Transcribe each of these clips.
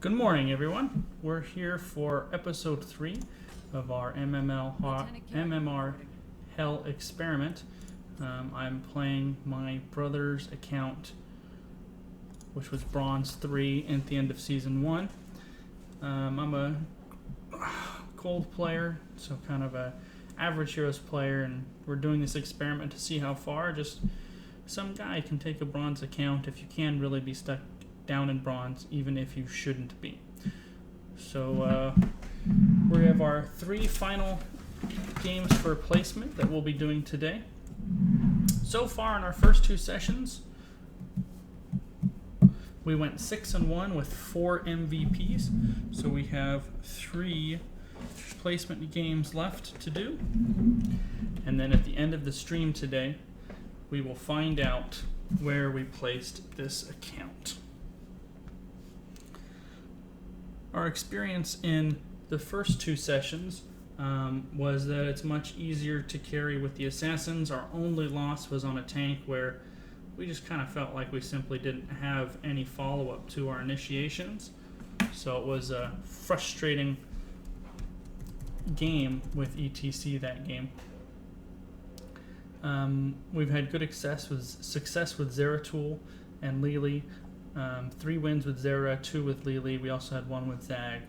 Good morning, everyone. We're here for episode 3 of our MMR Hell experiment. I'm playing my brother's account, which was Bronze 3 at the end of Season 1. I'm a gold player, so kind of a average Heroes player, and we're doing this experiment to see how far just some guy can take a bronze account if you can really be stuck down in bronze, even if you shouldn't be. So we have our 3 final games for placement that we'll be doing today. So far in our first 2 sessions, we went 6-1 with 4 MVPs. So we have 3 placement games left to do. And then at the end of the stream today, we will find out where we placed this account. Our experience in the first 2 sessions was that it's much easier to carry with the assassins. Our only loss was on a tank where we just kind of felt like we simply didn't have any follow-up to our initiations. So it was a frustrating game with ETC that game. We've had good success with Zeratul and Lily. 3 wins with Zera, 2 with Lily. We also had 1 with Zag,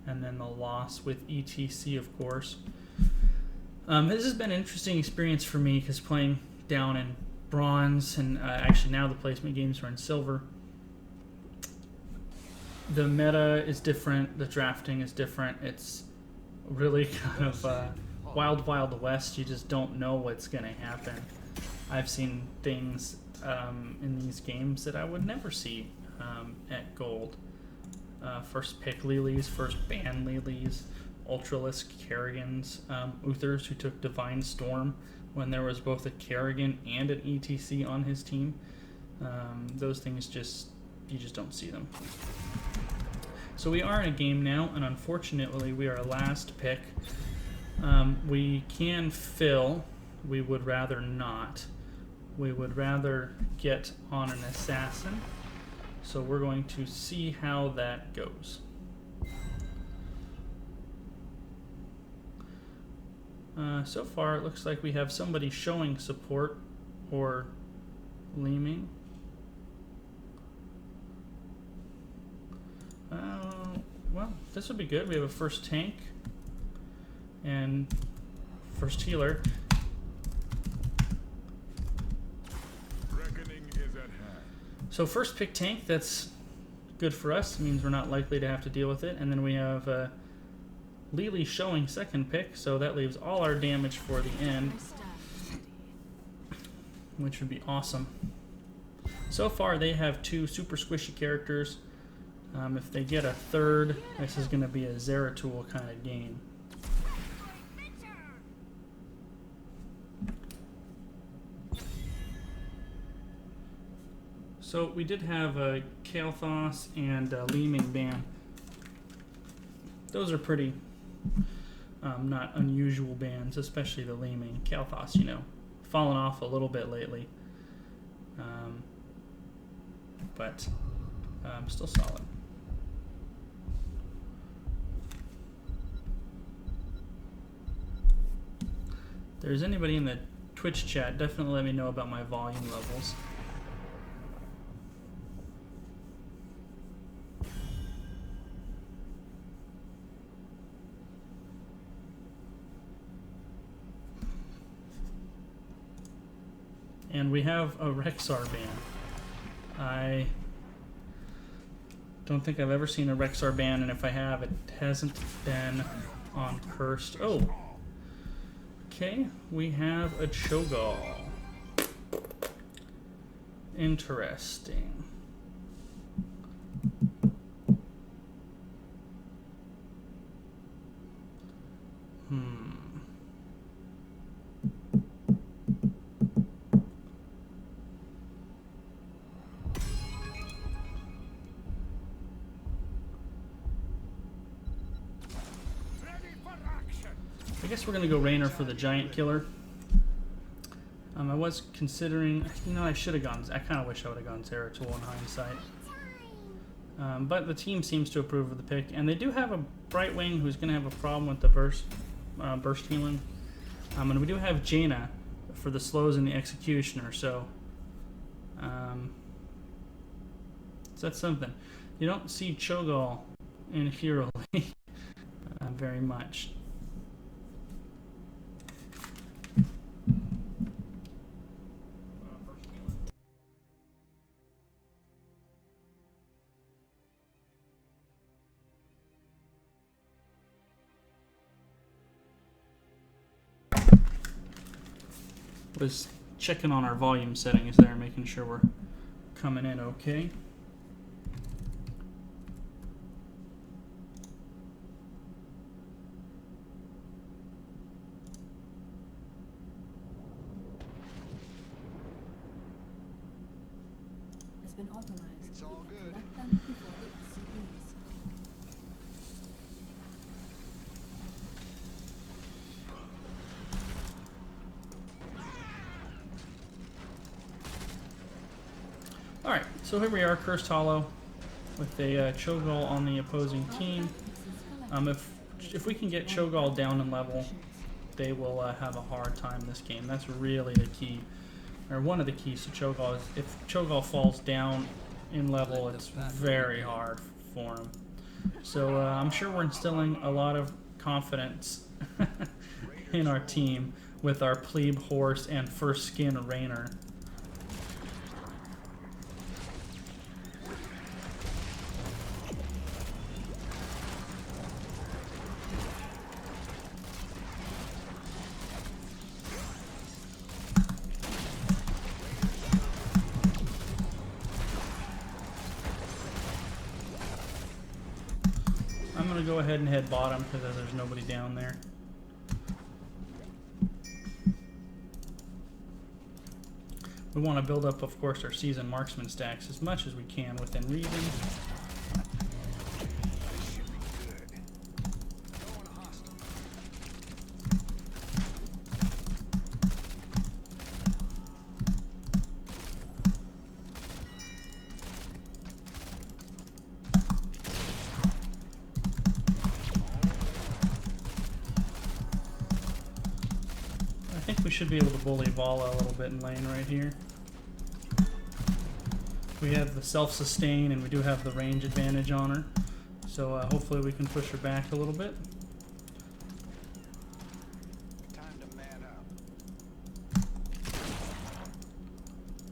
and then the loss with ETC, of course. This has been an interesting experience for me because playing down in bronze, and actually now the placement games are in silver. The meta is different. The drafting is different. It's really kind of wild, wild west. You just don't know what's going to happen. I've seen things in these games that I would never see at gold. First pick Lilies, first ban Lilies, Ultralisk Kerrigans, Uthers who took Divine Storm when there was both a Kerrigan and an ETC on his team. Those things you just don't see them. So we are in a game now, and unfortunately we are last pick. We can fill. We would rather not. We would rather get on an assassin. So we're going to see how that goes. So far it looks like we have somebody showing support or leaming. Well, this would be good. We have a first tank and first healer. So first pick tank, that's good for us. It means we're not likely to have to deal with it. And then we have Lily showing second pick, so that leaves all our damage for the end, which would be awesome. So far they have 2 super squishy characters. If they get a third, this is going to be a Zeratul kind of game. So we did have a Kael'thas and a Leaming ban. Those are pretty not unusual bans, especially the Leaming. Kael'thas, fallen off a little bit lately, but still solid. If there's anybody in the Twitch chat, definitely let me know about my volume levels. And we have a Rexar ban. I don't think I've ever seen a Rexar ban, and if I have, it hasn't been on Cursed. Oh! Okay, we have a Cho'Gall. Interesting. I guess we're going to go Raynor for the Giant Killer. I was considering, I should have gone, I kind of wish I would have gone Zeratul in hindsight. But the team seems to approve of the pick, and they do have a Brightwing who's going to have a problem with the burst healing. And we do have Jaina for the slows and the Executioner, so that's something. You don't see Cho'Gall in Hero League very much. Was checking on our volume settings there, making sure we're coming in okay. Has been authorized. It's all good. Let them before the SCPs. Alright, so here we are, Cursed Hollow, with a Cho'Gall on the opposing team. If we can get Cho'Gall down in level, they will have a hard time this game. That's really the key, or one of the keys to Cho'Gall. Is if Cho'Gall falls down in level, it's very hard for him. So I'm sure we're instilling a lot of confidence in our team with our plebe horse and first skin Rainer. I'm going to go ahead and head bottom because there's nobody down there. We want to build up, of course, our seasoned marksman stacks as much as we can within reason. I think we should be able to bully Vala a little bit in lane right here. We have the self-sustain and we do have the range advantage on her. So hopefully we can push her back a little bit. Time to man up.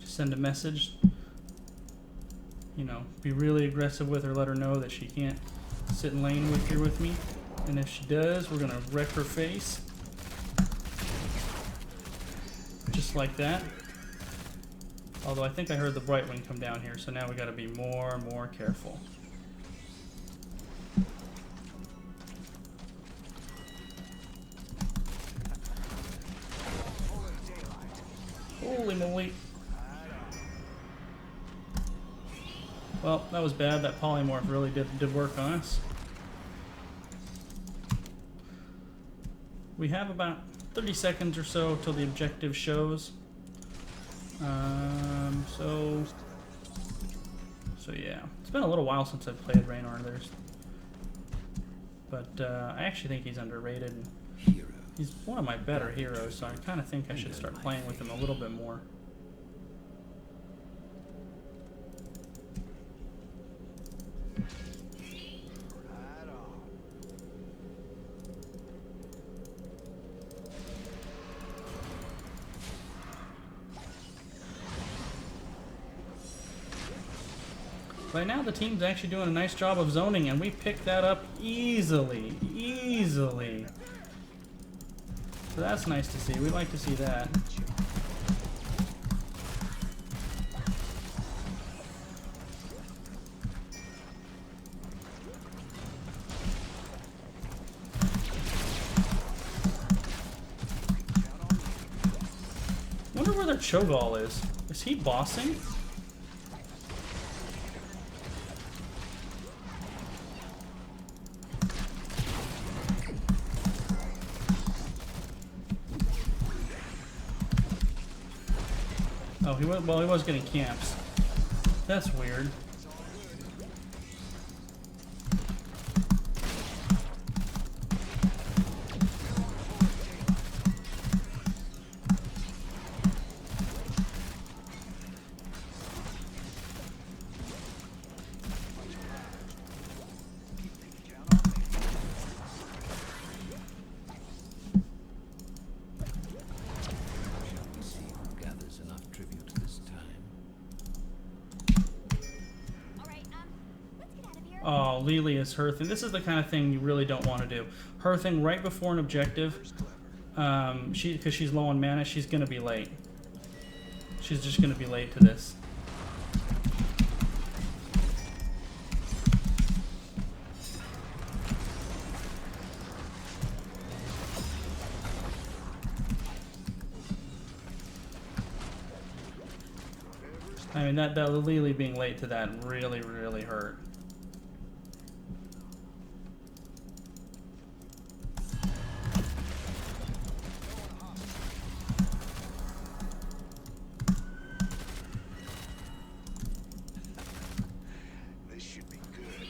Just send a message. You know, be really aggressive with her, let her know that she can't sit in lane with here with me. And if she does, we're gonna wreck her face. Just like that. Although I think I heard the Brightwing come down here, so now we gotta be more and more careful. Holy moly. Well, that was bad. That polymorph really did work on us. We have about 30 seconds or so till the objective shows. So yeah, it's been a little while since I've played Raynor. But I actually think he's underrated. He's one of my better heroes, so I kind of think I should start playing with him a little bit more. Right now the team's actually doing a nice job of zoning, and we picked that up easily. So that's nice to see. We like to see that. Wonder where their Cho'Gall is. Is he bossing? Oh, he was getting camps. That's weird. while Lily is hearthing. This is the kind of thing you really don't want to do. Hearthing right before an objective, because she's low on mana, she's going to be late. She's just going to be late to this. I mean, that Lily being late to that really, really hurt. This should be good.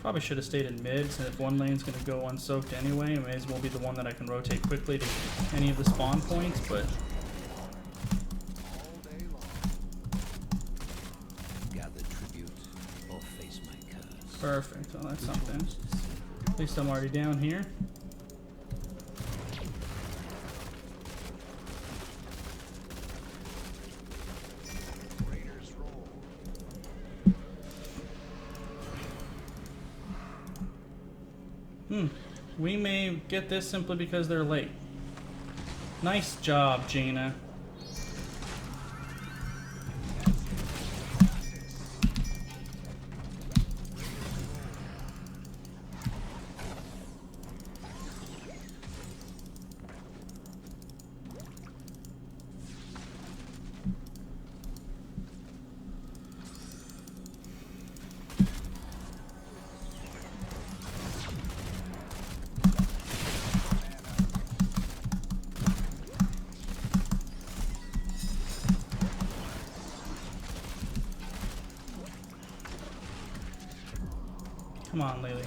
Probably should have stayed in mid, and if one lane's going to go unsoaked anyway, it may as well be the one that I can rotate quickly to any of the spawn points, but... All day long. Gather tribute or face my curse. Perfect. Well, that's something. At least I'm already down here. Raiders roll. We may get this simply because they're late. Nice job, Jaina. Come on, Lily. Get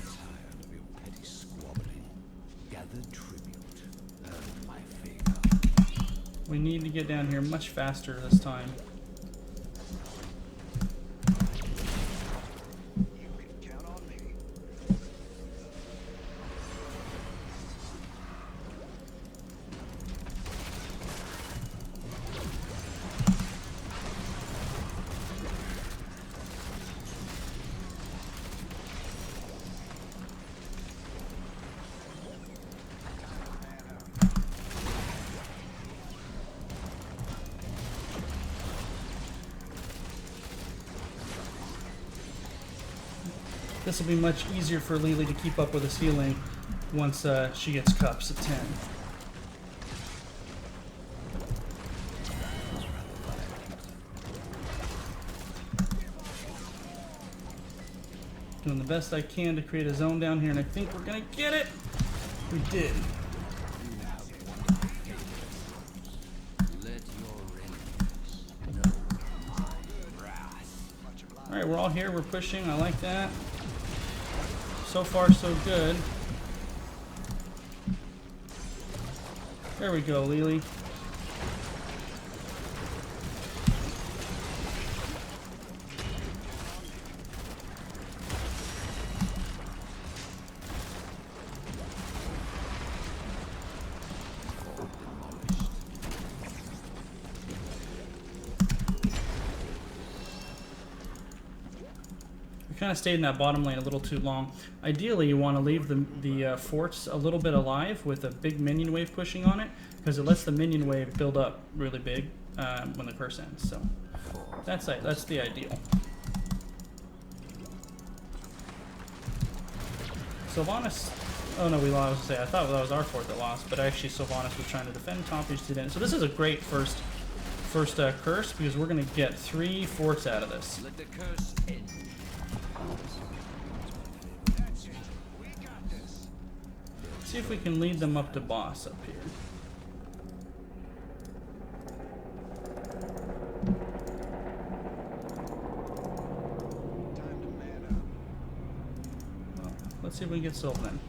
tired of your petty squabbling. Gather tribute. Earn my favor. We need to get down here much faster this time. You can count on me. This will be much easier for Lily to keep up with the ceiling once she gets cups at 10. Doing the best I can to create a zone down here, and I think we're gonna get it. We did. Let your enemies know my wrath. Much obliged. All right, we're all here. We're pushing. I like that. So far, so good. There we go, Lily. We kind of stayed in that bottom lane a little too long. Ideally, you want to leave the forts a little bit alive with a big minion wave pushing on it, because it lets the minion wave build up really big when the curse ends. So that's the ideal. Sylvanas. Oh no, we lost. I thought that was our fort that lost, but actually Sylvanas was trying to defend top. We just didn't. So this is a great first curse, because we're gonna get 3 forts out of this. Let the curse end. That's it. We got this. See if we can lead them up to boss up here. Time to man up. Well, let's see if we can get Sylvan in.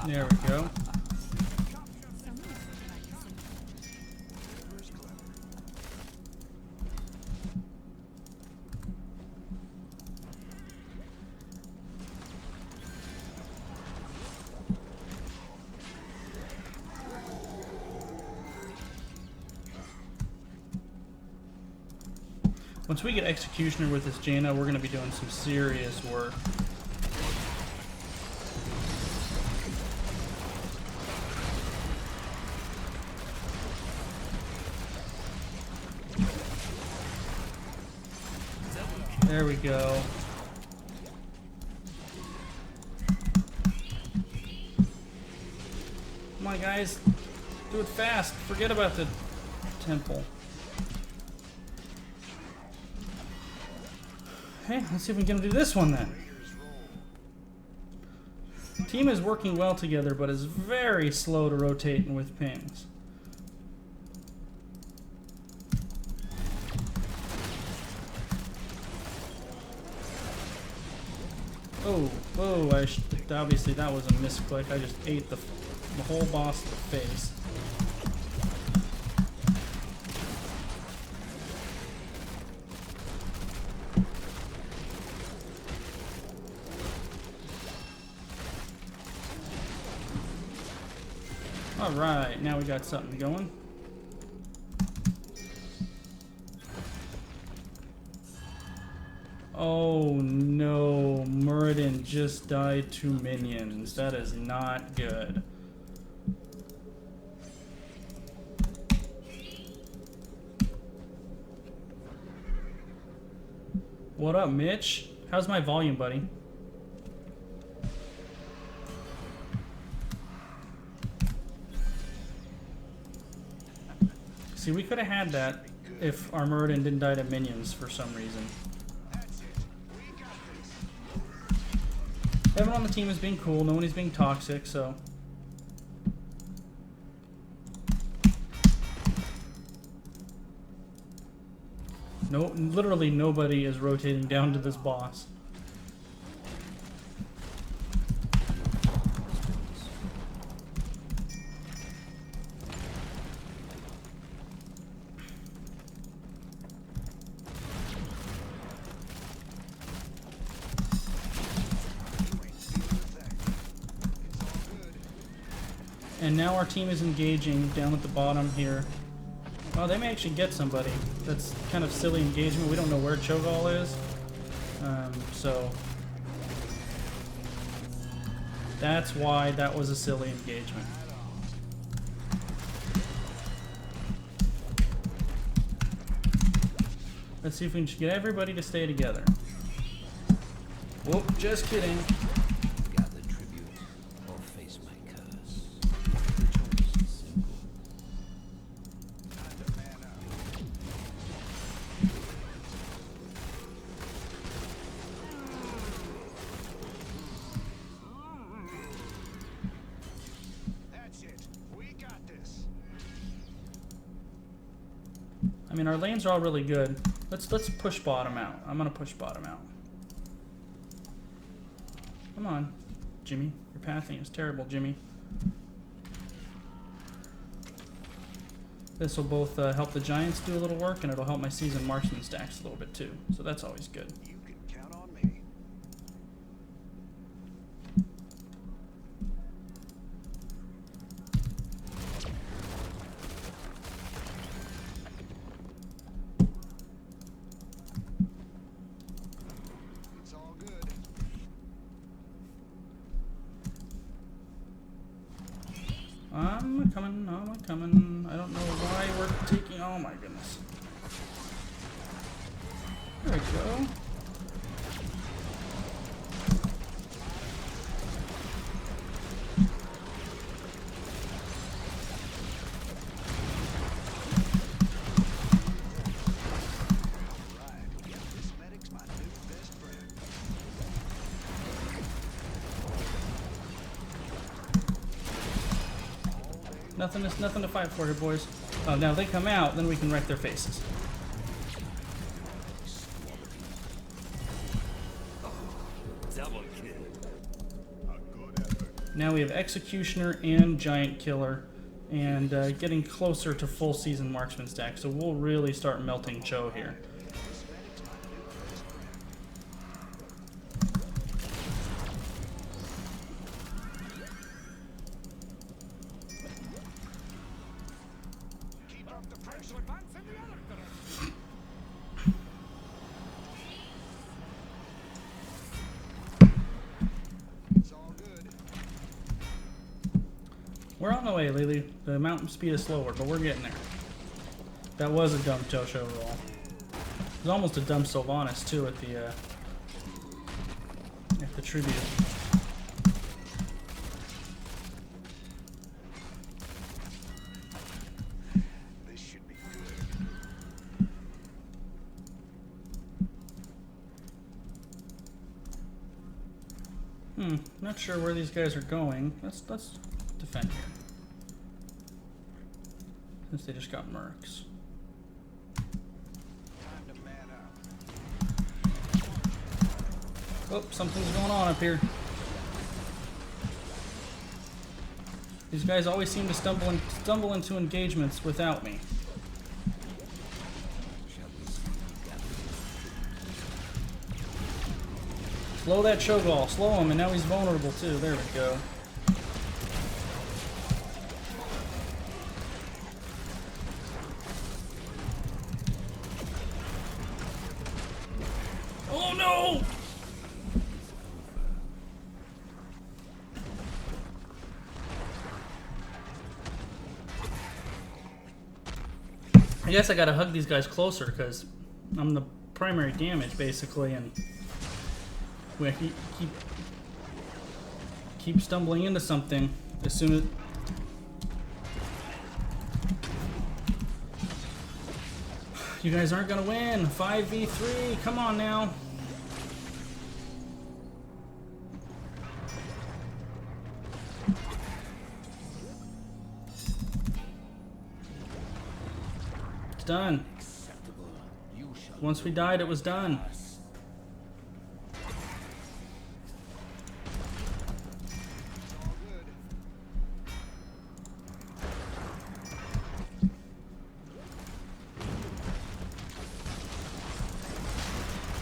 There we go. Once we get Executioner with this Jaina, we're going to be doing some serious work. There we go. Come on, guys. Do it fast. Forget about the temple. Okay, let's see if we can get him to do this one then. Team is working well together, but is very slow to rotate with pings. Oh, obviously that was a misclick. I just ate the whole boss in the face. Alright, now we got something going. Oh no, Muradin just died to minions. That is not good. What up, Mitch? How's my volume, buddy? See, we could have had that if our Muradin didn't die to minions for some reason. Everyone on the team is being cool, no one is being toxic, so... No, literally nobody is rotating down to this boss. And now our team is engaging down at the bottom here. Oh, they may actually get somebody. That's kind of silly engagement. We don't know where Cho'Gall is. So that's why that was a silly engagement. Let's see if we can just get everybody to stay together. Whoop, just kidding. Gather tribute or face my curse. The choice is simple. Time to man up. That's it. We got this. I mean, our lanes are all really good. Let's push bottom out. I'm gonna push bottom out. Come on, Jimmy. Your pathing is terrible, Jimmy. This will both help the Giants do a little work, and it'll help my seasoned marksman stacks a little bit too. So that's always good. You can count on me. It's all good. I'm coming. I don't know why we're taking. Oh my goodness. There we go. Right. This medic's my new best friend. Nothing to fight for here, boys. Oh, now they come out, then we can wreck their faces. Double kill. A good effort. Now we have Executioner and Giant Killer, and getting closer to full season marksman stack. So we'll really start melting Cho here. This medic's my new best friend. Keep up the pressure. Advance in the other direction. We're on the way, Lily. The mountain speed is slower, but we're getting there. That was a dumb Tosho roll. It was almost a dumb Sylvanas too at the tribute. This should be good. Not sure where these guys are going. Let's defend here. Since they just got mercs. Time to man up. Oh, something's going on up here. These guys always seem to stumble into engagements without me. Slow that Cho'Gall. Slow him, and now he's vulnerable too. There we go. Oh no! I guess I gotta hug these guys closer because I'm the primary damage basically, and we keep stumbling into something as soon as. You guys aren't gonna win. 5v3. Come on now. It's done. Once we died, it was done. All good.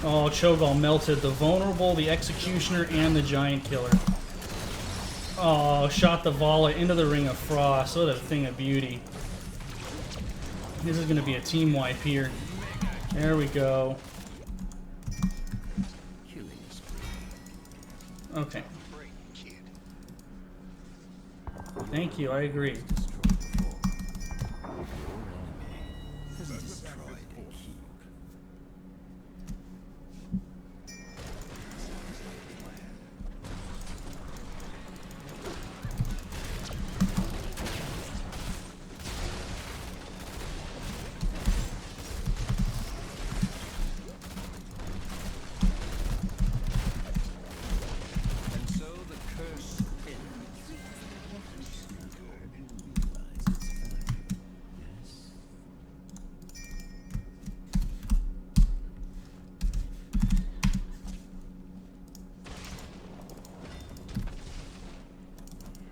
Oh, Cho'Gall melted the vulnerable, the executioner, and the giant killer. Oh, shot the Vala into the Ring of Frost. What a thing of beauty. This is going to be a team wipe here. There we go. Okay. Great kid. Thank you, I agree. And so the curse ends.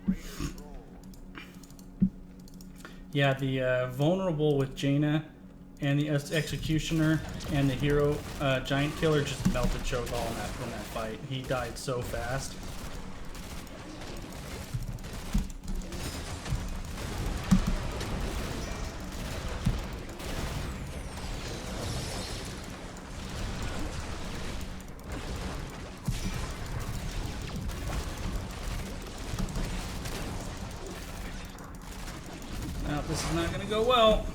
Raiders roll. Yeah, the vulnerable with Jaina and the executioner and the hero giant killer just melted Cho'Gall in that fight. He died so fast. Now this is not going to go well.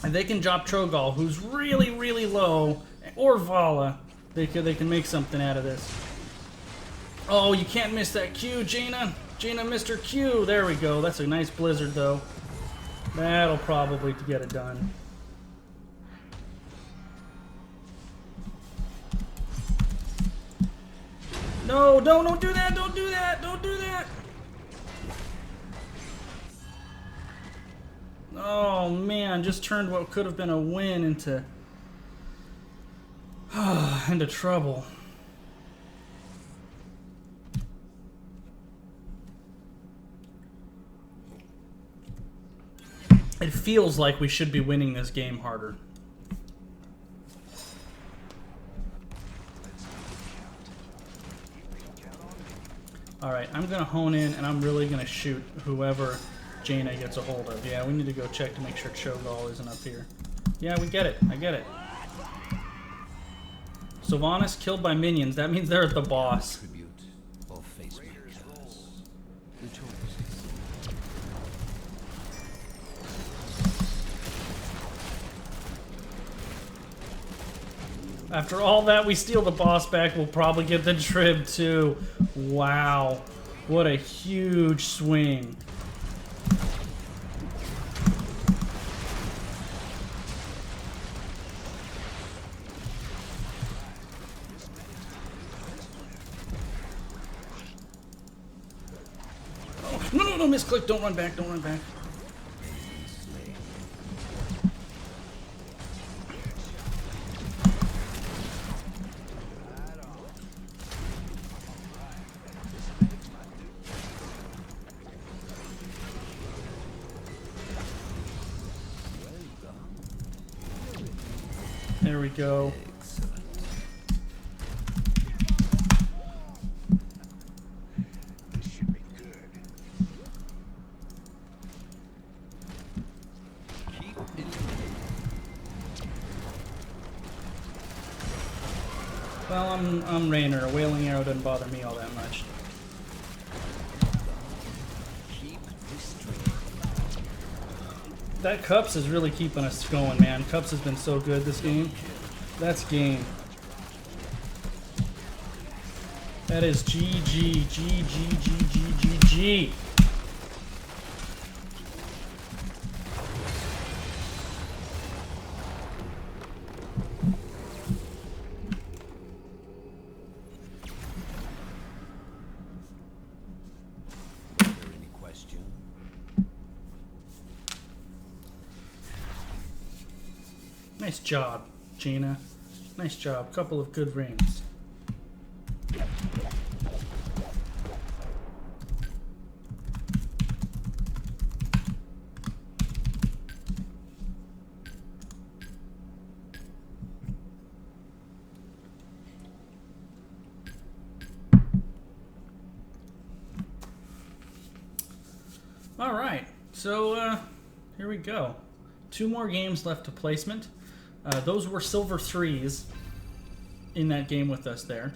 And they can drop Cho'Gall, who's really, really low, or Vala. They can make something out of this. Oh, you can't miss that Q, Jaina. Jaina missed her Q. There we go. That's a nice blizzard, though. That'll probably get it done. No, don't do that. Don't do that. Don't do that. Oh man, just turned what could have been a win into into trouble. It feels like we should be winning this game harder. Alright, I'm going to hone in and I'm really going to shoot whoever Jaina gets a hold of. Yeah, we need to go check to make sure Cho'Gall isn't up here. Yeah, we get it. I get it. Sylvanas killed by minions. That means they're the boss. Tribute or face my curse. The choice is After all that, we steal the boss back. We'll probably get the trib too. Wow. What a huge swing. Oh, no, no, no, misclick. Don't run back. Don't run back. slain. There we go. Excellent. This should be good. Keep it. Well, I'm Raynor. A wailing arrow doesn't bother me all that much. Keep this streak. That Cups is really keeping us going, man. Cups has been so good this game. That's game. That is GG, GG. Is there any question? Nice job, Gina. Nice job. Couple of good rings. All right, so here we go. 2 more games left to placement. Those were silver 3s in that game with us there.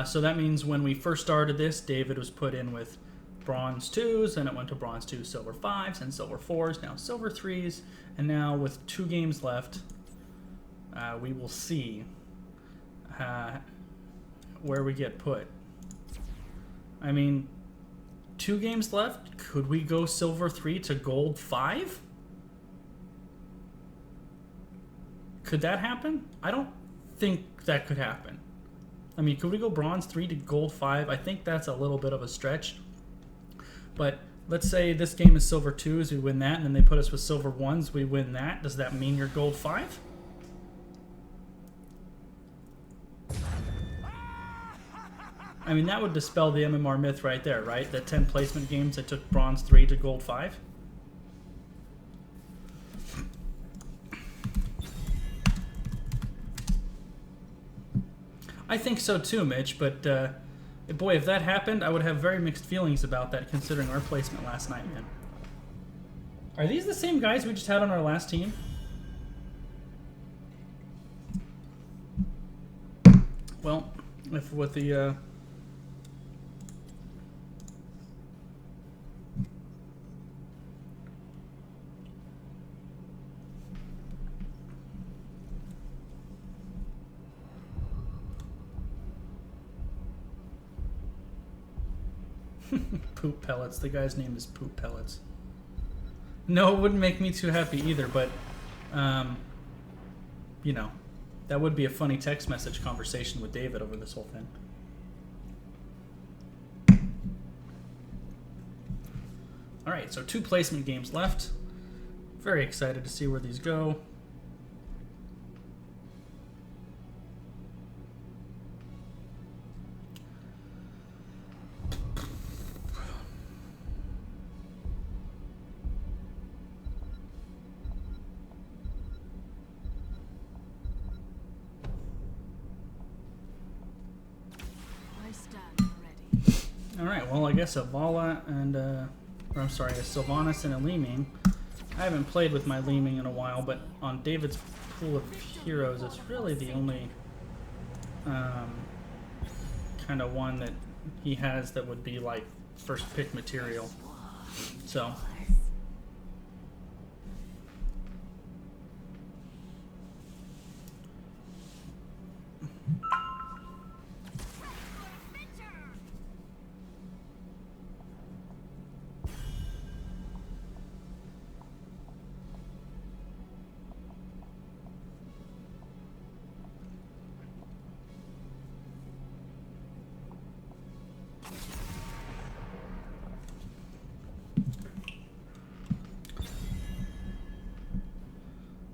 So that means when we first started this, David was put in with bronze 2s, and it went to bronze 2, silver 5s, and silver 4s, now silver 3s, and now with 2 games left, we will see where we get put. I mean, 2 games left. Could we go silver 3 to gold 5? Could that happen? I don't think that could happen. I mean, could we go bronze 3 to gold 5? I think that's a little bit of a stretch. But let's say this game is silver 2s, we win that, and then they put us with silver 1s, we win that. Does that mean you're gold 5? I mean, that would dispel the MMR myth right there, right? The 10 placement games that took bronze 3 to gold 5. I think so too, Mitch, but boy, if that happened, I would have very mixed feelings about that considering our placement last night, man. Are these the same guys we just had on our last team? Well, if with the Poop Pellets. The guy's name is Poop Pellets. No, it wouldn't make me too happy either, but, you know, that would be a funny text message conversation with David over this whole thing. Alright, so 2 placement games left. Very excited to see where these go. I stand ready. Alright, well, I guess Avala and, or I'm sorry, Sylvanas and Aliming I haven't played with my Leeming in a while, but on David's pool of heroes, it's really the only kind of one that he has that would be like first pick material. So.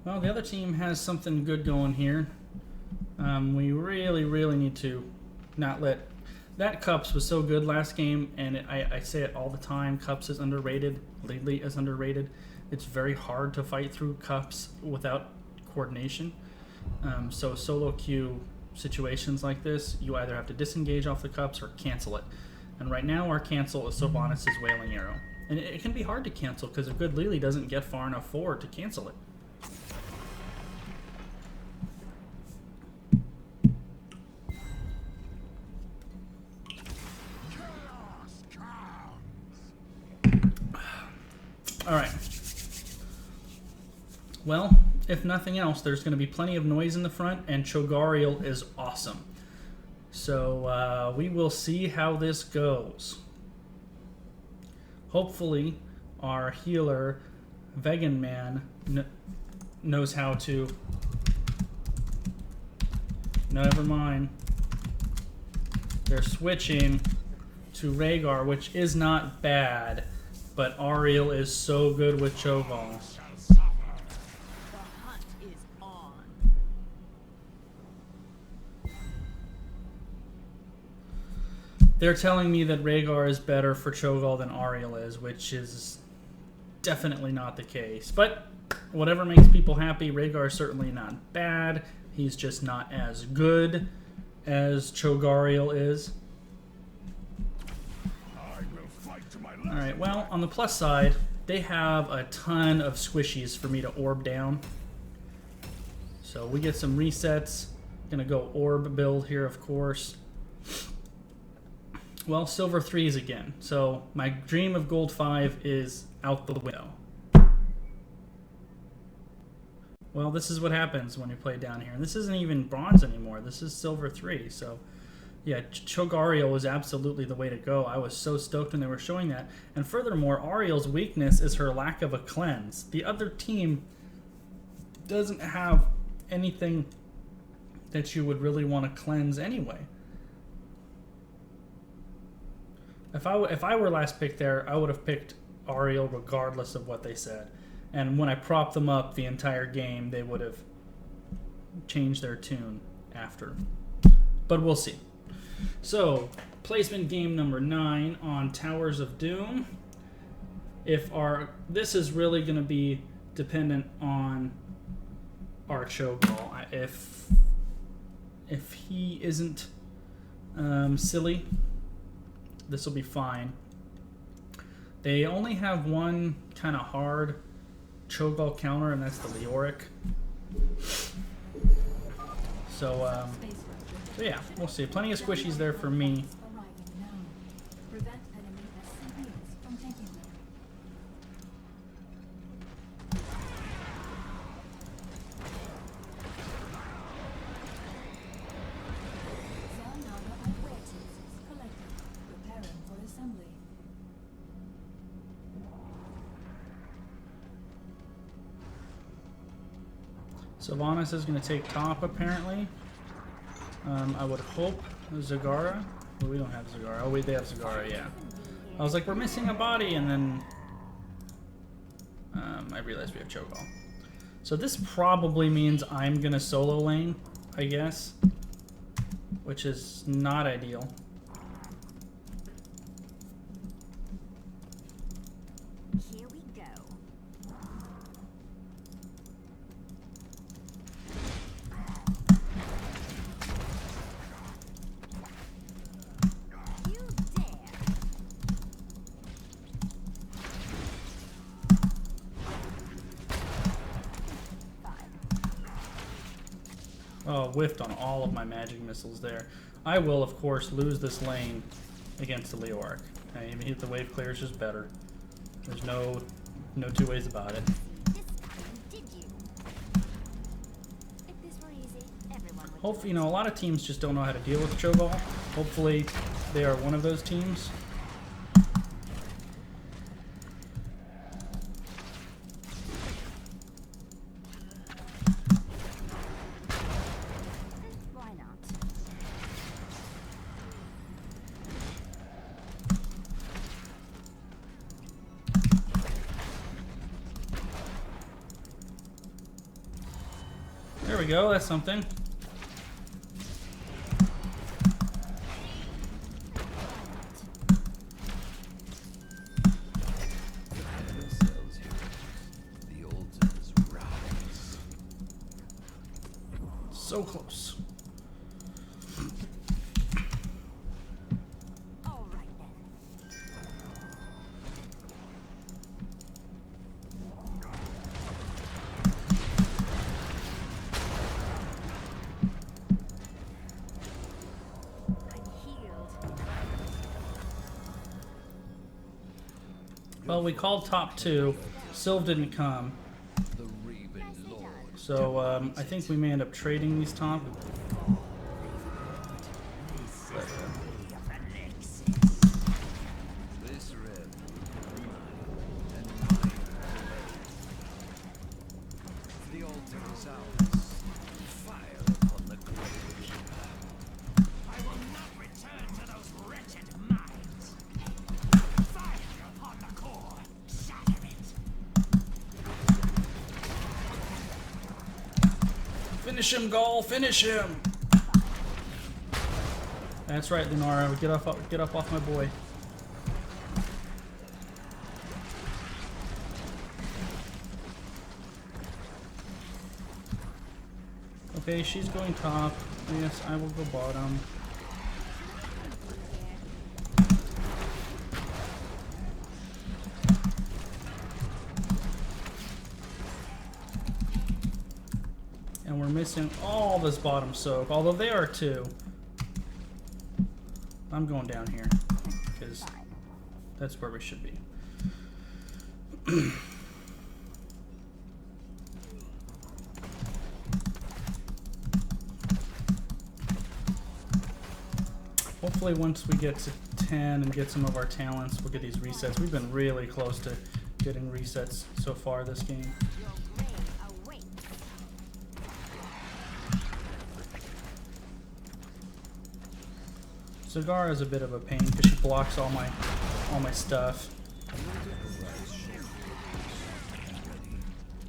Well, the other team has something good going here. We really need to not let... That Cups was so good last game, and I say it all the time, Cups is underrated, Lately is underrated. It's very hard to fight through Cups without coordination. So solo queue situations like this, you either have to disengage off the Cups or cancel it. And right now our cancel is Sylvanas' Wailing Arrow. And it can be hard to cancel because a good Lily doesn't get far enough forward to cancel it. Alright. Well, if nothing else, there's going to be plenty of noise in the front, and Chogariel is awesome. So we will see how this goes. Hopefully, our healer, Vegan Man, knows how to... Never mind. They're switching to Rhaegar, which is not bad. But Ariel is so good with Cho'Gall. The hunt is on. They're telling me that Rhaegar is better for Cho'Gall than Ariel is, which is definitely not the case. But whatever makes people happy, Rhaegar is certainly not bad. He's just not as good as Chogariel is. Alright, well, on the plus side, they have a ton of squishies for me to orb down. So we get some resets. Gonna go orb build here, of course. Well, silver 3s again. So my dream of gold 5 is out the window. Well, this is what happens when you play down here. And this isn't even bronze anymore. This is silver 3, so... Yeah, Chogariel was absolutely the way to go. I was so stoked when they were showing that. And furthermore, Ariel's weakness is her lack of a cleanse. The other team doesn't have anything that you would really want to cleanse anyway. If I were last picked there, I would have picked Ariel regardless of what they said. And when I propped them up the entire game, they would have changed their tune after. But we'll see. So, placement game number 9 on Towers of Doom. This is really going to be dependent on our Cho'Gall. If he isn't silly, this will be fine. They only have one kind of hard Cho'Gall counter, and that's the Leoric. So yeah, we'll see. Plenty of squishies there for me. Sylvanas is going to take top, apparently. I would hope Zagara. Well, we don't have Zagara. Oh, wait, they have Zagara, yeah. I was like, we're missing a body, and then I realized we have Cho'Gall. So this probably means I'm going to solo lane, I guess, which is not ideal. Here we go. You dare. Oh, whiffed on all of my magic missiles there. I will, of course, lose this lane against the Leoric. Okay, hit the wave clear is just better. There's no two ways about it. This time, did you? If this were easy, everyone would. Hopefully, a lot of teams just don't know how to deal with Cho'Gall. Hopefully, they are one of those teams. Why not? There we go, that's something. Yourselves, heroes. The altars rise. So close. All right then. I'm healed. Well, we called top 2. Sylv didn't come. The Raven Lord. So I think we may end up trading these top. This realm, mine and mine alone. The altar is ours. Fire upon the grave. I will not return to those wretched mines. Fire upon the core. Shatter it. Finish him, Gaul! Finish him! That's right, Lunara. Get up off my boy. Okay, she's going top. Yes, I will go bottom. And we're missing all this bottom soak, although they are too. I'm going down here, because that's where we should be. Hopefully once we get to 10 and get some of our talents, we'll get these resets. We've been really close to getting resets so far this game. Your grave awaits. Zagara is a bit of a pain because she blocks all my stuff.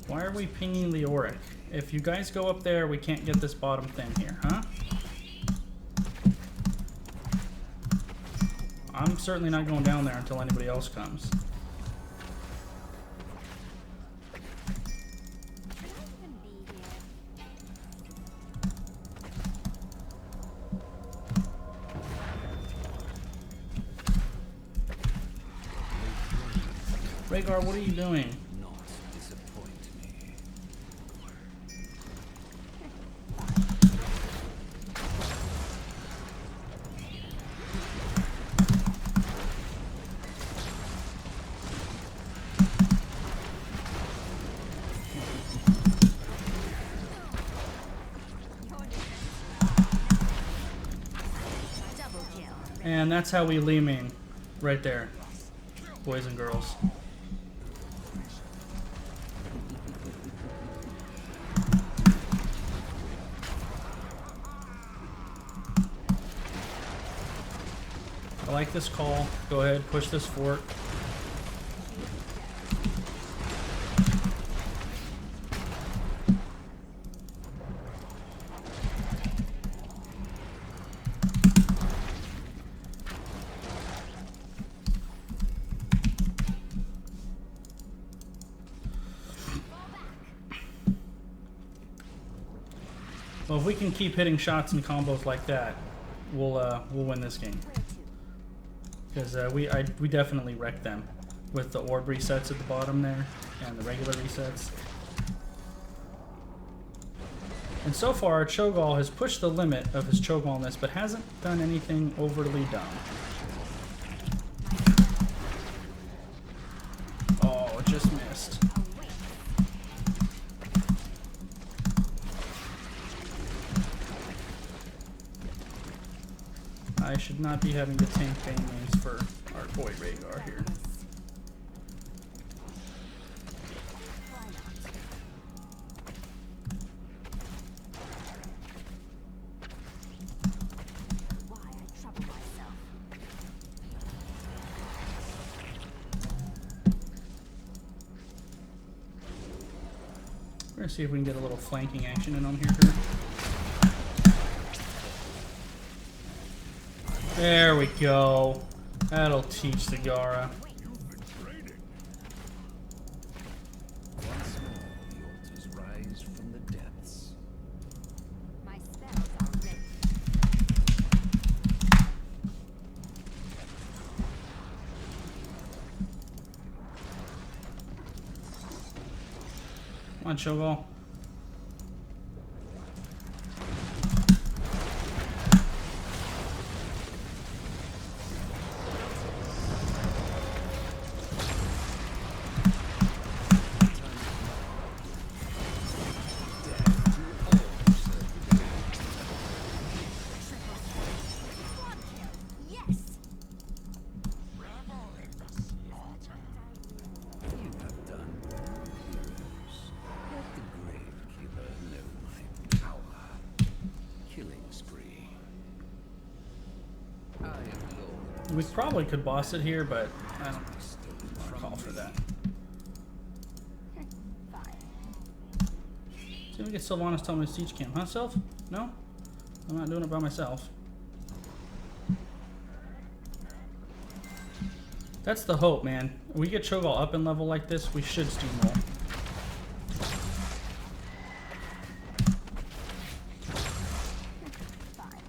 Why are we pinging Leoric? If you guys go up there, we can't get this bottom thing here, huh? I'm certainly not going down there until anybody else comes. Should I even be here? Rhaegar, what are you doing? Not disappoint me. Double kill. And that's how we Li Ming. Right there. Boys and girls. I like this call. Go ahead, push this fort. Well, if we can keep hitting shots and combos like that, we'll win this game. Where to? Because we definitely wrecked them with the orb resets at the bottom there and the regular resets. And so far, Cho'Gall has pushed the limit of his Cho'Gallness, but hasn't done anything overly dumb. Oh, just missed. I should not be having to tank Banelings for our boy Rhaegar here. Why I trouble myself? We're gonna see if we can get a little flanking action in on here. There we go. That'll teach the Gara. Once more, the altars rise from the depths. My spells are ready. Come on, Cho'Gall. Yes. You have done well, heroes. Let the Gravekeeper know my power. Killing spree. I am Lord. We probably could boss it here, but I don't want to call for that. Fine. See if we get Sylvanas tell me to siege camp, huh, Sylph? No? I'm not doing it by myself. That's the hope, man. If we get Cho'Gall up in level like this, we should steamroll. Fine.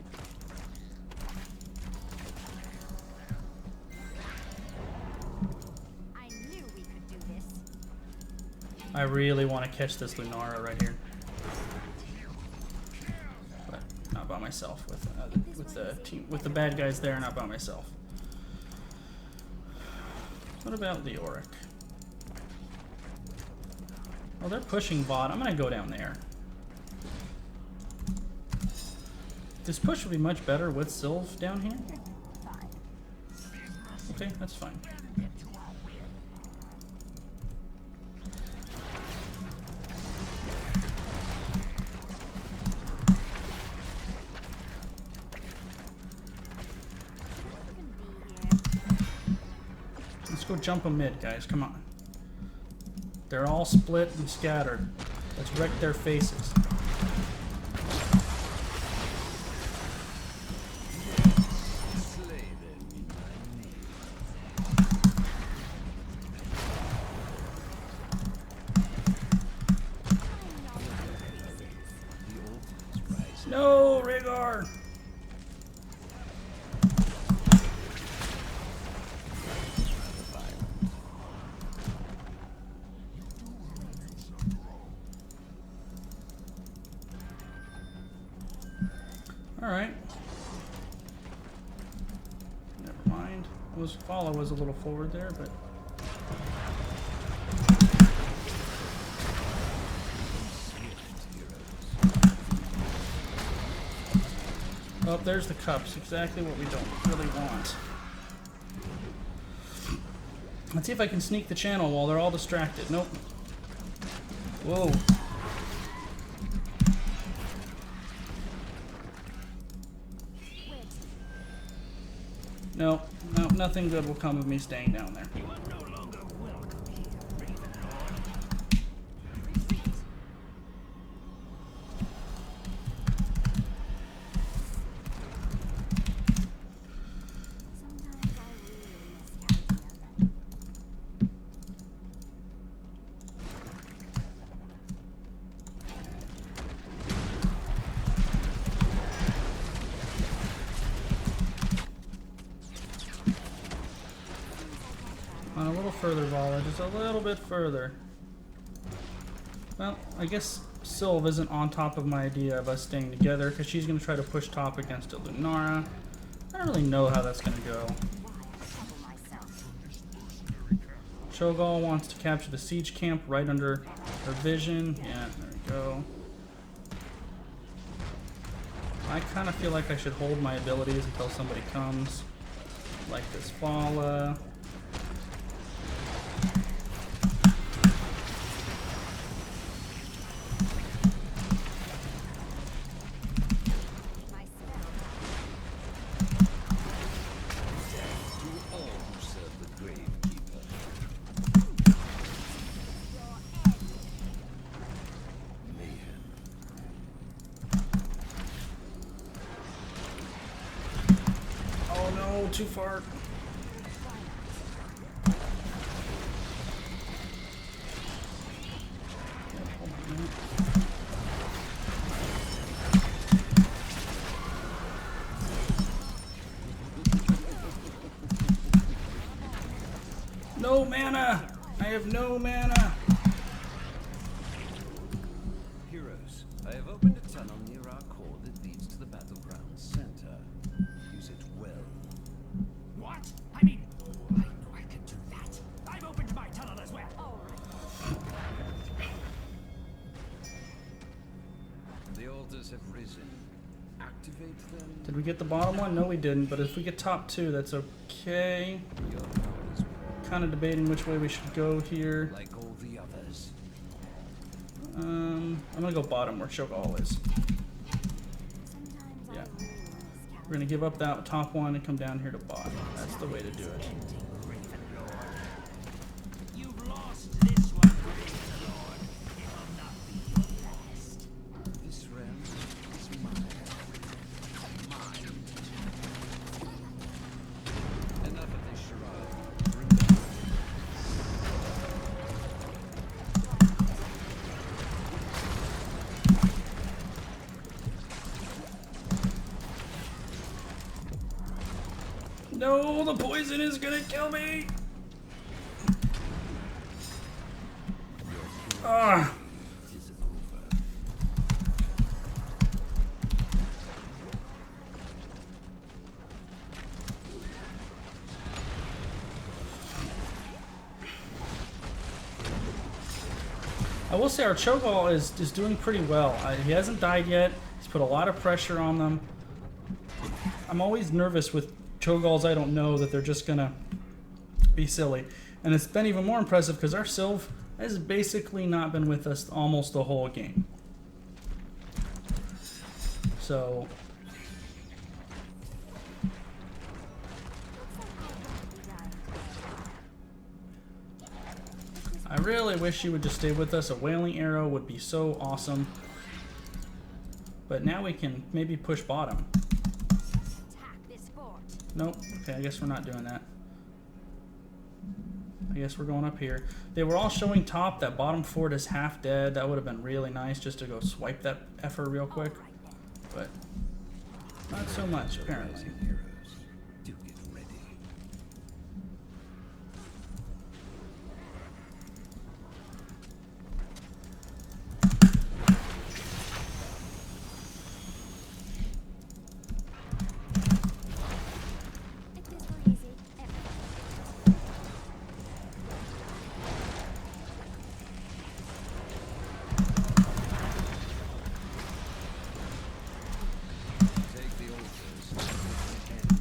I knew we could do this. I really want to catch this Lunara right here. But not by myself. With the team, with the bad guys there, not by myself. What about the Auric? Oh, they're pushing bot. I'm gonna go down there. This push would be much better with Sylv down here. Fine. Okay, that's fine. Let's go jump a mid, guys. Come on. They're all split and scattered. Let's wreck their faces. Slay them in my name. The altars rise. No, Rhaegar! Alright. Never mind. Follow was a little forward there, but... Oh, there's the cups. Exactly what we don't really want. Let's see if I can sneak the channel while they're all distracted. Nope. Whoa. No, nothing good will come of me staying down there. You are no longer welcome here, Raven Lord. Sometimes I really miss California. On a little further, Vala, just a little bit further. Well, I guess Sylve isn't on top of my idea of us staying together because she's going to try to push top against a Lunara. I don't really know how that's going to go. Why trouble myself? Cho'Gall wants to capture the siege camp right under her vision. Yeah, there we go. I kind of feel like I should hold my abilities until somebody comes. Like this Fala. My spell. To all who serve the Gravekeeper. Your end. Mayhem. Oh no, too far. Hold on a minute. No mana! I have no mana! Heroes, I have opened a tunnel near our core that leads to the battleground center. Use it well. What? I mean, I know I can do that. I've opened my tunnel as well. All right. The altars have risen. Activate them. Did we get the bottom one? No, we didn't. But if we get top two, that's okay. Your power is Kind of debating which way we should go here. like all the others. I'm gonna go bottom where Cho'Gall is. Sometimes Yeah. I really miss We're gonna give up that top one and come down here to bottom. That's the way to do it. You've lost this one, Lord. It will not be your last. This realm is mine. Mine. Enough of this charade. Remember. No, the poison is gonna kill me! Ah! It is over. I will say our Cho'Gall is doing pretty well. He hasn't died yet. He's put a lot of pressure on them. I'm always nervous with Cho'Galls I don't know that they're just gonna be silly. And it's been even more impressive because our Sylve has basically not been with us almost the whole game. So I really wish she would just stay with us. A Wailing Arrow would be so awesome. But now we can maybe push bottom. attack this fort. Nope. Okay, I guess we're not doing that. I guess we're going up here. They were all showing top. That bottom fort is half dead. That would have been really nice just to go swipe that effer real quick. All right then. But not so much, apparently. Rising heroes. Do get ready. If this were easy, everything. Take the altars. And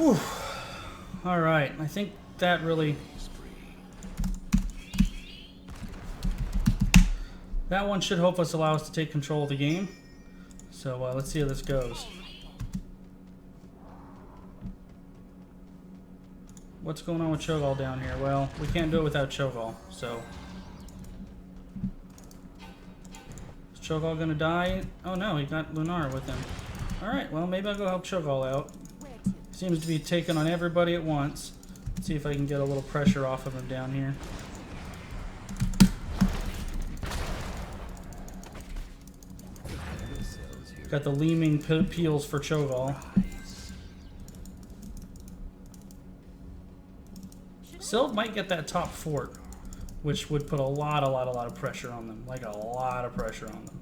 All right, I think that really. That one should help us allow us to take control of the game. So let's see how this goes. What's going on with Cho'Gall down here? Well, we can't do it without Cho'Gall, so... Is Cho'Gall gonna die? Oh no, he got Lunar with him. Alright, well maybe I'll go help Cho'Gall out. Seems to be taking on everybody at once. Let's see if I can get a little pressure off of him down here. Got the Leaming Peels for Cho'Gall. Sylve might get that top fort, which would put a lot of pressure on them. Like a lot of pressure on them.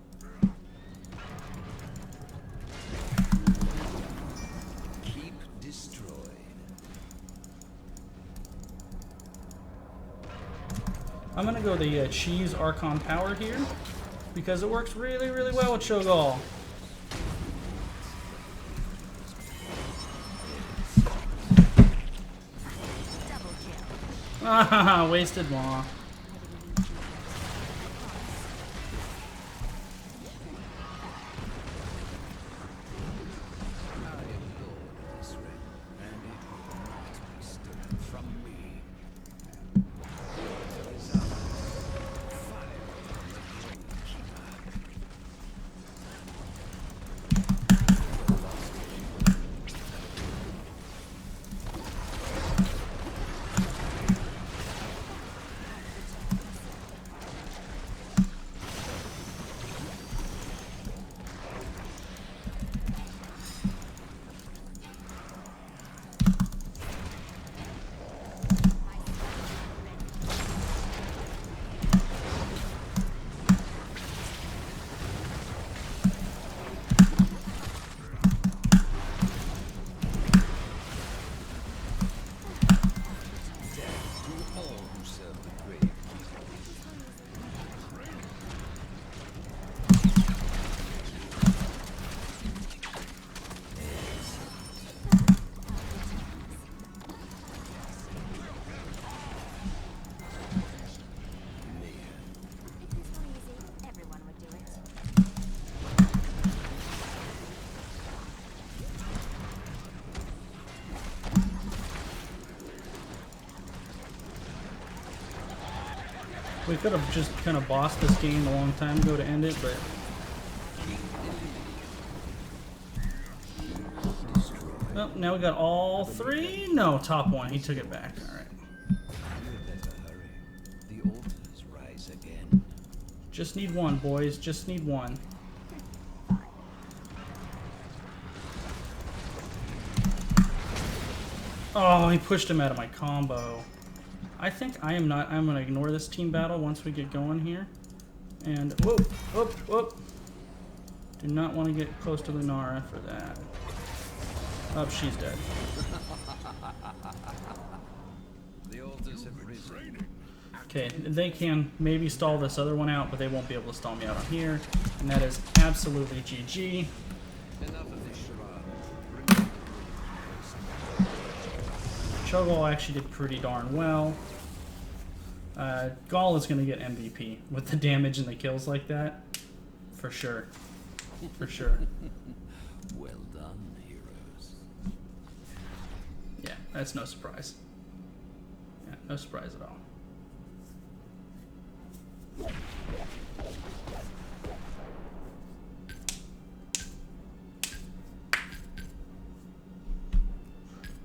Keep destroyed. I'm gonna go the Cheese Archon Power here, because it works really well with Cho'Gall. Ah, wasted Maw. We could have just kind of bossed this game a long time ago to end it, but... Oh, now we got all three? No, top one. He took it back. Alright. The altars rise again. Just need one, boys. Just need one. Oh, he pushed him out of my combo. I think I am not. I'm going to ignore this team battle once we get going here. And whoop, whoop, whoop. Do not want to get close to Lunara for that. Oh, she's dead. The altars have risen. Okay, they can maybe stall this other one out, but they won't be able to stall me out on here. And that is absolutely GG. Enough of this charade. Cho'Gall actually did pretty darn well. Gall is going to get MVP with the damage and the kills like that. For sure. For sure. Well done, heroes. Yeah, that's no surprise. Yeah, no surprise at all.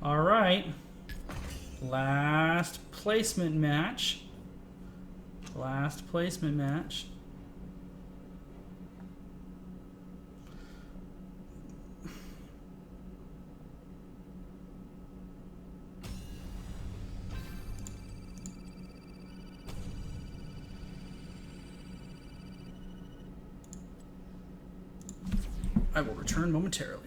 All right. Last placement match. Last placement match. I will return momentarily.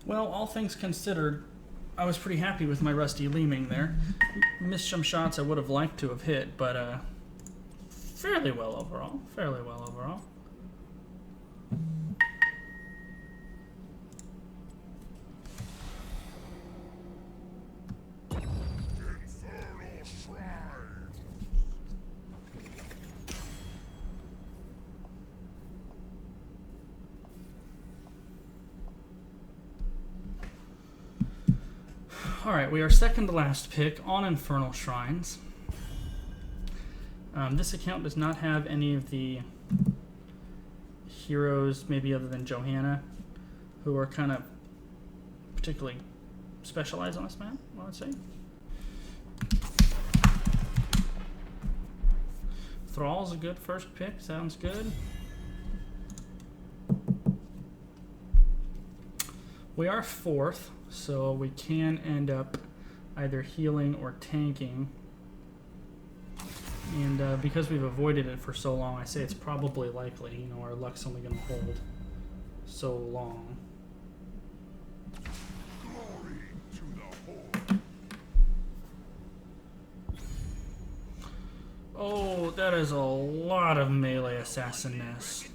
Well, all things considered, I was pretty happy with my rusty leaming there. Missed some shots I would have liked to have hit, but fairly well overall. Fairly well overall. Alright, we are second to last pick on Infernal Shrines. This account does not have any of the heroes, maybe other than Johanna, who are kind of particularly specialized on this map, I would say. Thrall's a good first pick, sounds good. We are fourth, so we can end up either healing or tanking. And because we've avoided it for so long, I say it's probably likely. You know, our luck's only going to hold so long. Glory to the Horde. Oh, that is a lot of melee assassinness.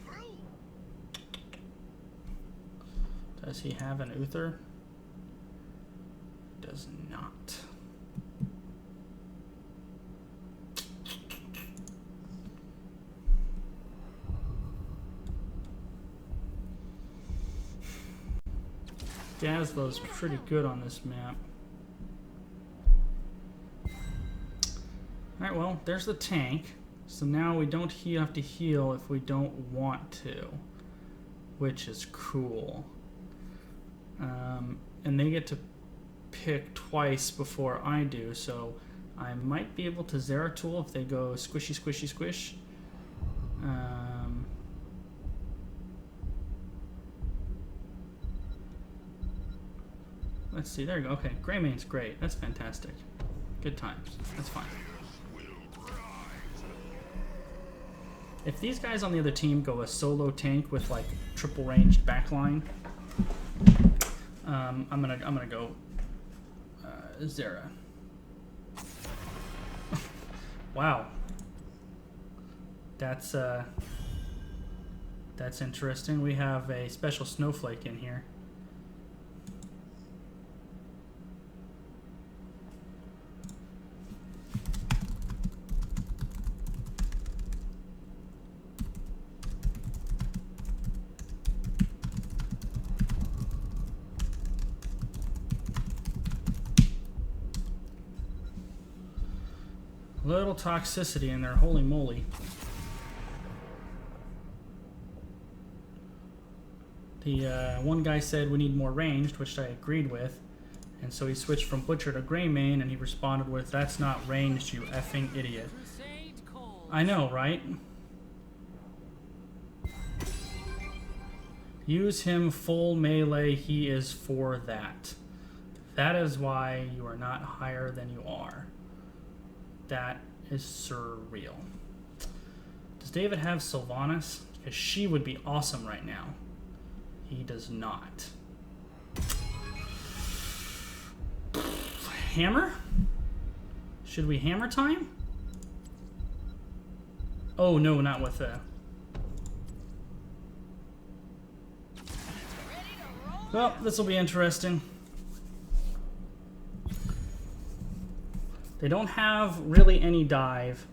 Does he have an Uther? Does not. Gazlo's pretty good on this map. Alright, well, there's the tank. So now we don't have to heal if we don't want to, which is cool. And they get to pick twice before I do, so I might be able to Zeratul if they go squishy, squishy, squish. Let's see, there you go. Okay, Greymane's great. That's fantastic. Good times. That's fine. If these guys on the other team go a solo tank with like triple ranged backline, I'm gonna go Zera. Wow, that's interesting. We have a special snowflake in here. Little toxicity in there, holy moly. The one guy said we need more ranged, which I agreed with, and so he switched from Butcher to Greymane, and he responded with, "That's not ranged, you effing idiot." I know, right? Use him full melee, he is for that. That is why you are not higher than you are. That is surreal. Does David have Sylvanas? Because she would be awesome right now. He does not. Hammer? Should we hammer time? Oh no, not with the... Well, this will be interesting. They don't have really any dive,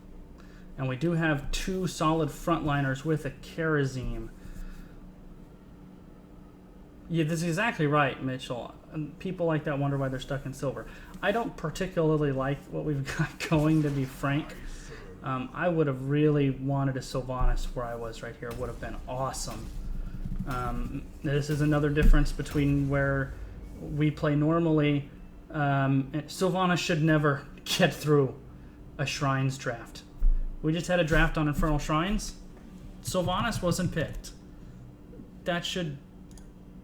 and we do have two solid frontliners with a Kharazim. Yeah, this is exactly right, Mitchell. People like that wonder why they're stuck in silver. I don't particularly like what we've got going, to be frank. I would have really wanted a Sylvanas where I was right here. It would have been awesome. This is another difference between where we play normally. Sylvanas should never get through a Shrines draft. We just had a draft on Infernal Shrines. Sylvanas wasn't picked. That should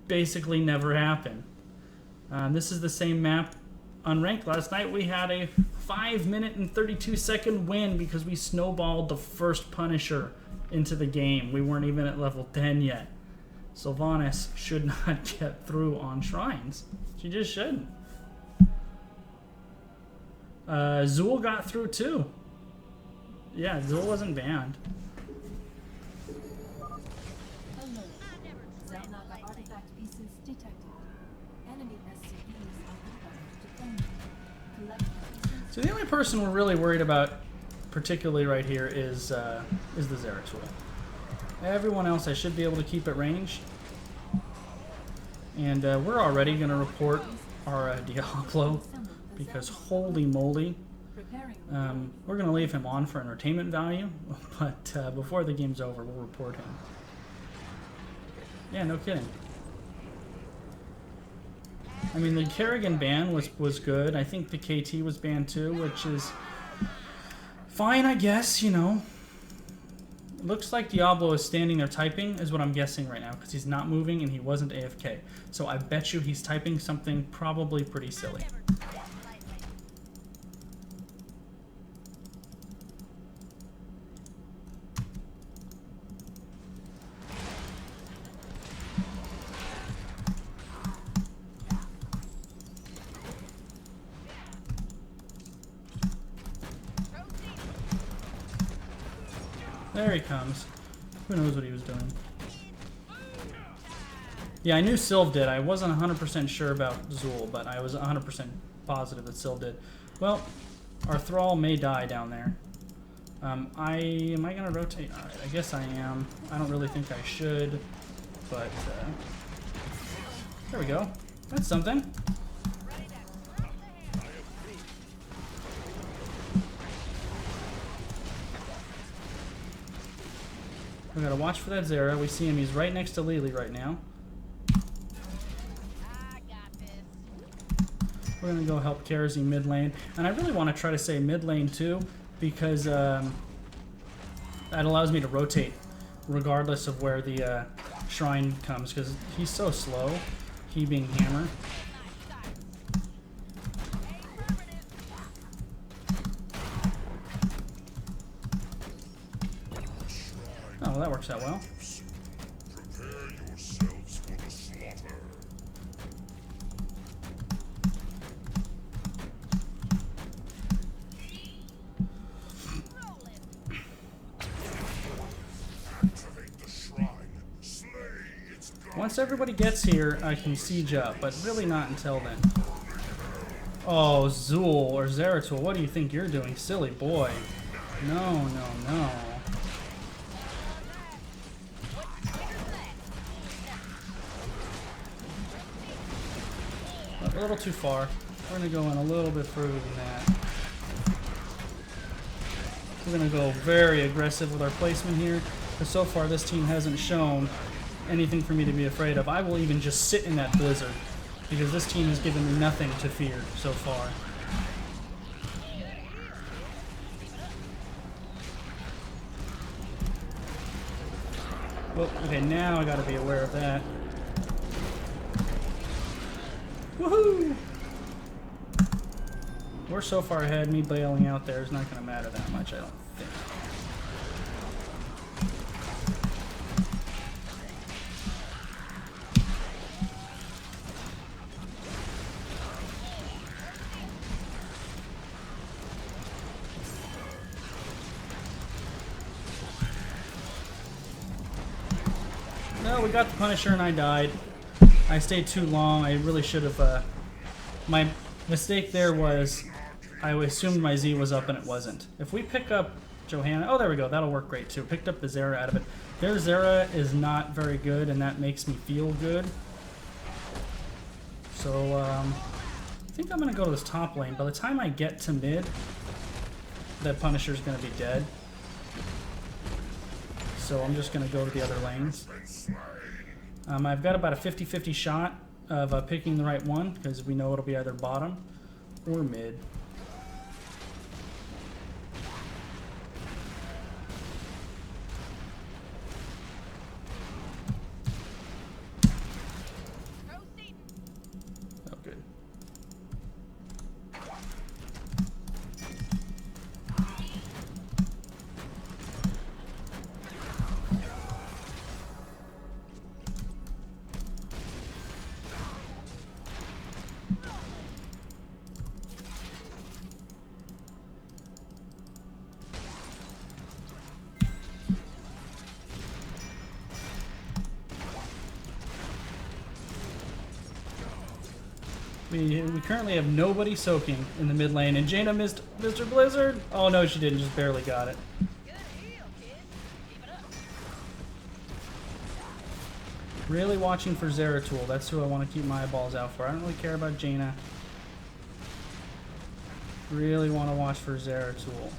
basically never happen. This is the same map unranked. Last night we had a 5-minute and 32-second win because we snowballed the first Punisher into the game. We weren't even at level 10 yet. Sylvanas should not get through on shrines. She just shouldn't. Zool got through too. Yeah, Zool wasn't banned. Zelnaga artifact pieces detected. Enemy SCVs occupied to collect pieces. So the only person we're really worried about, particularly right here, is the Zeratul. Everyone else I should be able to keep at range. And we're already going to report our Diablo, because holy moly. We're going to leave him on for entertainment value, but before the game's over, we'll report him. Yeah, no kidding. I mean, the Kerrigan ban was good. I think the KT was banned too, which is fine, I guess, you know. It looks like Diablo is standing there typing, is what I'm guessing right now, because he's not moving and he wasn't AFK. So I bet you he's typing something probably pretty silly. There he comes. Who knows what he was doing? Yeah, I knew Sylv did. I wasn't 100% sure about Zool, but I was 100% positive that Sylv did. Well, our Thrall may die down there. Am I gonna rotate? Alright, I guess I am. I don't really think I should, but there we go. That's something. We gotta watch for that Zera. We see him. He's right next to Lily right now. We're gonna go help Karazi mid lane, and I really want to try to say mid lane too, because that allows me to rotate regardless of where the shrine comes, because he's so slow. He being Hammer. Oh, well, that works out well. Prepare yourselves for the slaughter. Activate the shrine. Slay its god. Once everybody gets here, I can siege up, but really not until then. Oh, Zool or Zeratul, what do you think you're doing, silly boy? No, no, no. A little too far. We're going to go in a little bit further than that. We're going to go very aggressive with our placement here, because so far this team hasn't shown anything for me to be afraid of. I will even just sit in that blizzard, because this team has given me nothing to fear so far. Well, okay, now I got to be aware of that. Woohoo! We're so far ahead, me bailing out there is not going to matter that much, I don't think. No, we got the Punisher and I died. I stayed too long. I really should have. My mistake there was I assumed my Z was up and it wasn't. If we pick up Johanna, oh, there we go. That'll work great too. Picked up the Zera out of it. Their Zera is not very good, and that makes me feel good. So I think I'm gonna go to this top lane. By the time I get to mid, that Punisher's gonna be dead. So I'm just gonna go to the other lanes. I've got about a 50-50 shot of picking the right one, because we know it'll be either bottom or mid. Oh, good. We currently have nobody soaking in the mid lane, and Jaina missed Mr. Blizzard. Oh no, she didn't. Just barely got it. Really watching for Zeratul. That's who I want to keep my eyeballs out for. I don't really care about Jaina. Really want to watch for Zeratul.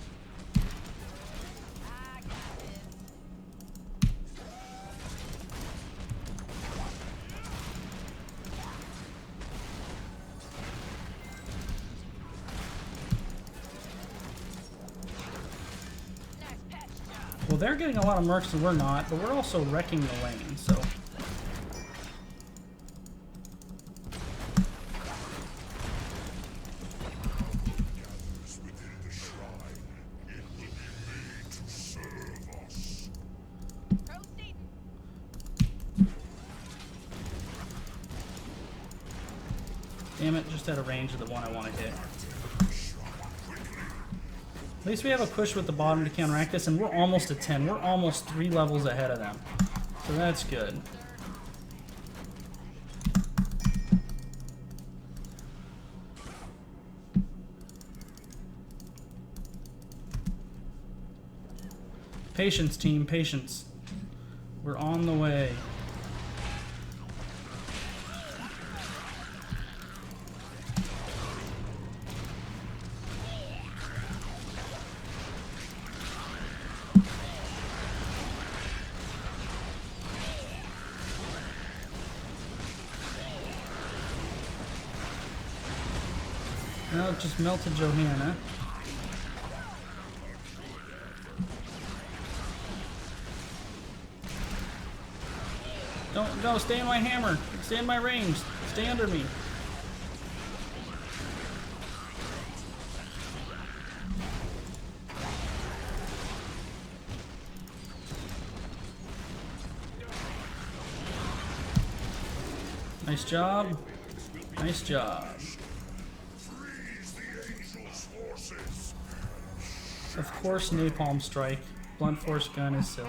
Well, they're getting a lot of mercs and we're not, but we're also wrecking the lane, so... Within the shrine, it will be made to serve us. Damn it, just out of range of the one I want to hit. At least we have a push with the bottom to counteract this, and we're almost at 10. We're almost 3 levels ahead of them. So that's good. Patience, team, patience. We're on the way. No, it just melted Johanna. Don't stay in my hammer. Stay in my range. Stay under me. Nice job. Nice job. Freeze the Angel's forces. Of course, Napalm Strike. Blunt Force Gun is silly.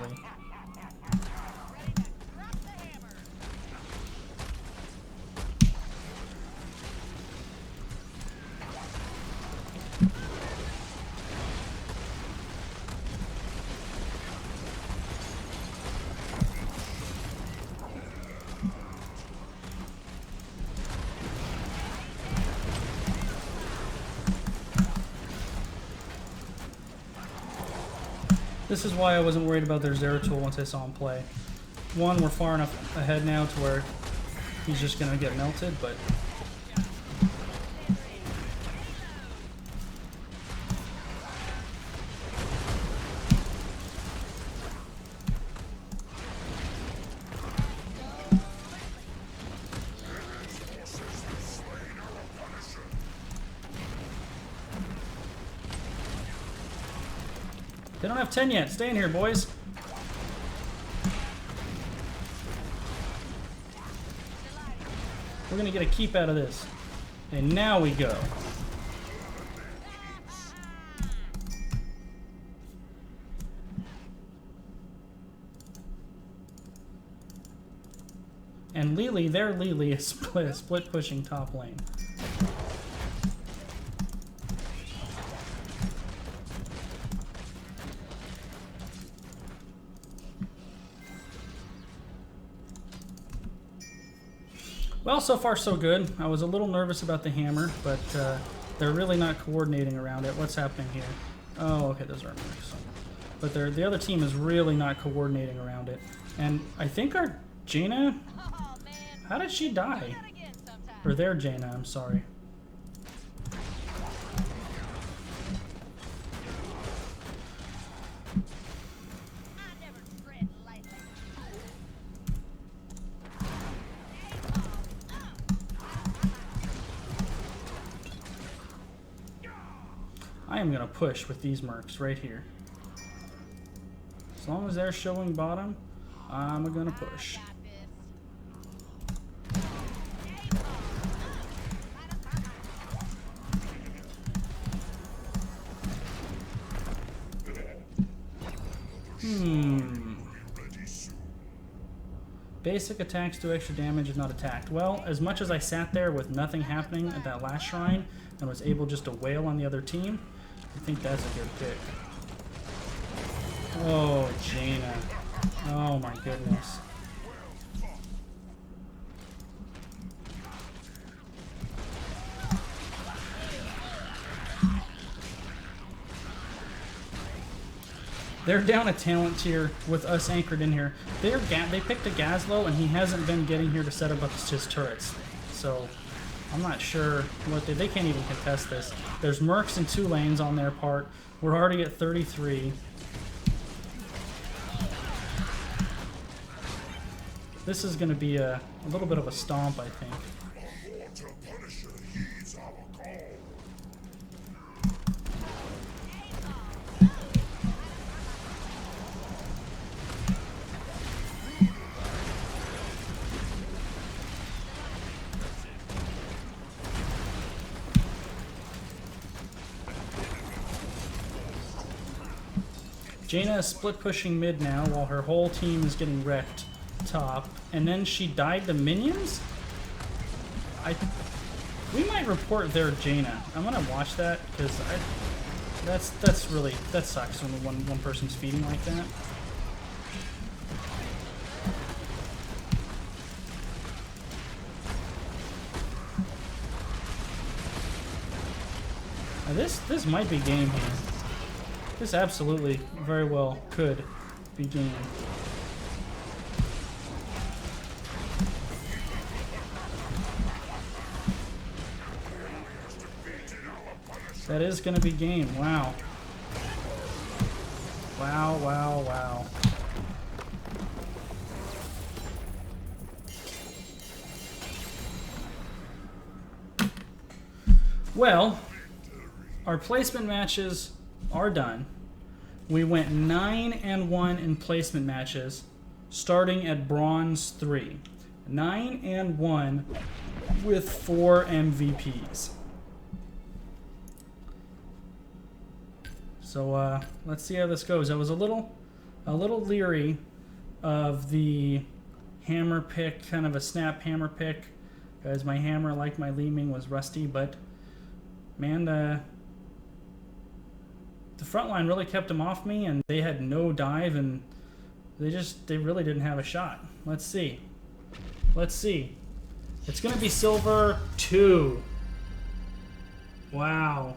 This is why I wasn't worried about their Zeratul once I saw him play. One, we're far enough ahead now to where he's just going to get melted, but... They don't have 10 yet. Stay in here, boys. We're gonna get a keep out of this. And now we go. And Lily, their Lily is split pushing top lane. Well, so far so good. I was a little nervous about the hammer, but they're really not coordinating around it. What's happening here? Oh, okay, those are mercs. But the other team is really not coordinating around it. And I think our Jaina... How did she die? Or their Jaina, I'm sorry. I am going to push with these mercs right here. As long as they're showing bottom, I'm going to push. Basic attacks do extra damage if not attacked. Well, as much as I sat there with nothing happening at that last shrine and was able just to wail on the other team, I think that's a good pick. Oh, Jaina. Oh my goodness. They're down a talent tier with us anchored in here. They picked a Gazlo, and he hasn't been getting here to set up his turrets. So I'm not sure what they can't even contest this. There's Mercs in 2 lanes on their part. We're already at 33. This is going to be a little bit of a stomp, I think. Water Punisher heeds our call. Jaina is split pushing mid now while her whole team is getting wrecked top. And then she died to minions? We might report their Jaina. I'm gonna watch that because that sucks when one person's feeding like that. Now this might be game here. This absolutely very well could be game. That is going to be game. Wow. Wow, wow, wow. Well, our placement matches are done. We went 9-1 in placement matches, starting at Bronze 3. 9-1 with 4 MVPs. So let's see how this goes. I was a little leery of the hammer pick, kind of a snap hammer pick, because my hammer, like my Leeming, was rusty. But man, the front line really kept them off me, and they had no dive, and they really didn't have a shot. Let's see. Let's see. It's gonna be silver 2. Wow.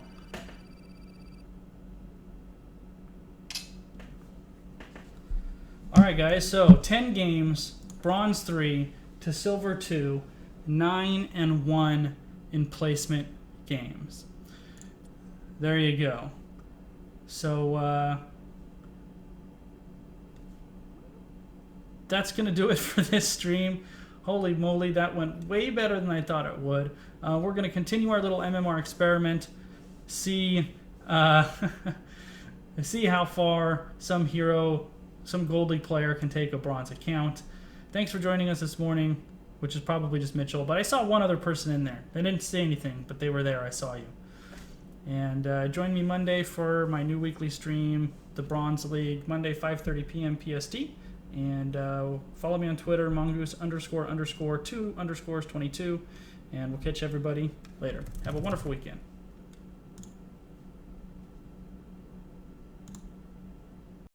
Alright guys, so 10 games, bronze 3 to silver 2, 9-1 in placement games. There you go. So that's going to do it for this stream. Holy moly, that went way better than I thought it would. We're going to continue our little MMR experiment, see see how far some hero, some Gold League player can take a bronze account. Thanks for joining us this morning, which is probably just Mitchell, but I saw one other person in there. They didn't say anything, but they were there. I saw you. And join me Monday for my new weekly stream, the Bronze League, Monday 5:30 p.m. PST. And follow me on Twitter, mongoose__2_22. And we'll catch everybody later. Have a wonderful weekend.